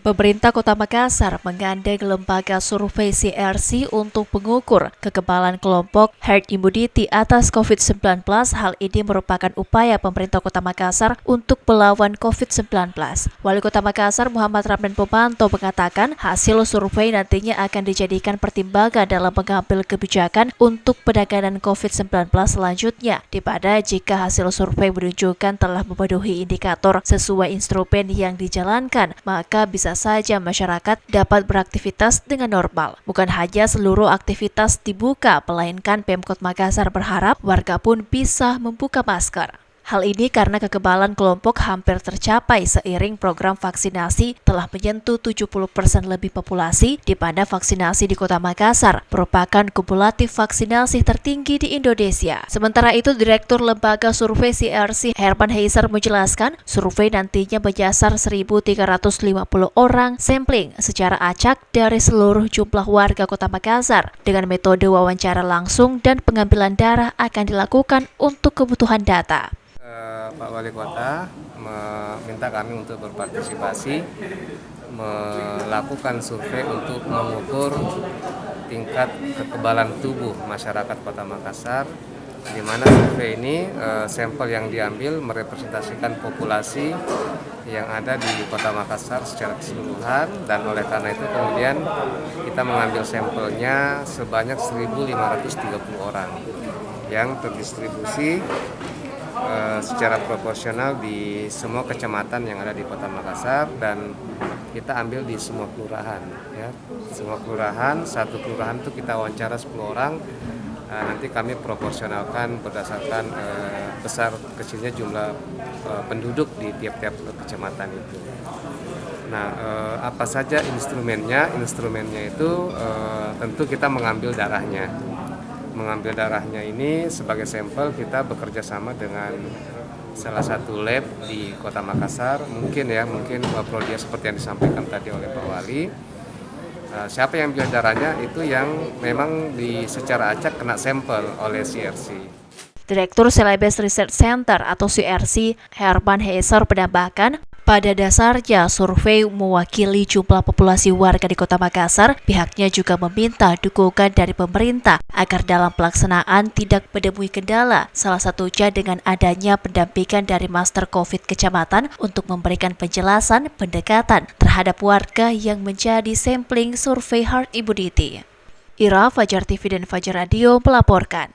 Pemerintah Kota Makassar menggandeng lembaga survei CRC untuk mengukur kekebalan kelompok herd immunity atas COVID-19. Hal ini merupakan upaya pemerintah Kota Makassar untuk melawan COVID-19. Wali Kota Makassar Muhammad Ramdan Pomanto mengatakan hasil survei nantinya akan dijadikan pertimbangan dalam mengambil kebijakan untuk penanganan COVID-19 selanjutnya, di mana jika hasil survei menunjukkan telah memenuhi indikator sesuai instrumen yang dijalankan, maka bisa saja masyarakat dapat beraktivitas dengan normal. Bukan hanya seluruh aktivitas dibuka, melainkan Pemkot Makassar berharap warga pun bisa membuka masker. Hal ini karena kekebalan kelompok hampir tercapai seiring program vaksinasi telah menyentuh 70% lebih populasi, di mana vaksinasi di Kota Makassar merupakan kumulatif vaksinasi tertinggi di Indonesia. Sementara itu, Direktur Lembaga Survei CRC Herman Heiser menjelaskan, survei nantinya menyasar 1.350 orang sampling secara acak dari seluruh jumlah warga Kota Makassar dengan metode wawancara langsung dan pengambilan darah akan dilakukan untuk kebutuhan data. Pak Wali Kota meminta kami untuk berpartisipasi melakukan survei untuk mengukur tingkat kekebalan tubuh masyarakat Kota Makassar, di mana survei ini sampel yang diambil merepresentasikan populasi yang ada di Kota Makassar secara keseluruhan, dan oleh karena itu kemudian kita mengambil sampelnya sebanyak 1.530 orang yang terdistribusi secara proporsional di semua kecamatan yang ada di Kota Makassar, dan kita ambil di semua kelurahan, ya. Semua kelurahan, satu kelurahan itu kita wawancara 10 orang. Nanti kami proporsionalkan berdasarkan besar kecilnya jumlah penduduk di tiap-tiap kecamatan itu. Nah, apa saja instrumennya? Instrumennya itu tentu kita mengambil darahnya. Mengambil darahnya ini sebagai sampel, kita bekerja sama dengan salah satu lab di Kota Makassar, mungkin Prodia seperti yang disampaikan tadi oleh Pak Wali. Siapa yang ambil darahnya itu yang memang secara acak kena sampel oleh CRC. Direktur Celebes Research Center atau CRC Herman Heiser menambahkan, pada dasarnya survei mewakili jumlah populasi warga di Kota Makassar. Pihaknya juga meminta dukungan dari pemerintah agar dalam pelaksanaan tidak menemui kendala, salah satunya dengan adanya pendampingan dari Master COVID Kecamatan untuk memberikan penjelasan pendekatan terhadap warga yang menjadi sampling survei herd immunity. Ira, Fajar TV dan Fajar Radio melaporkan.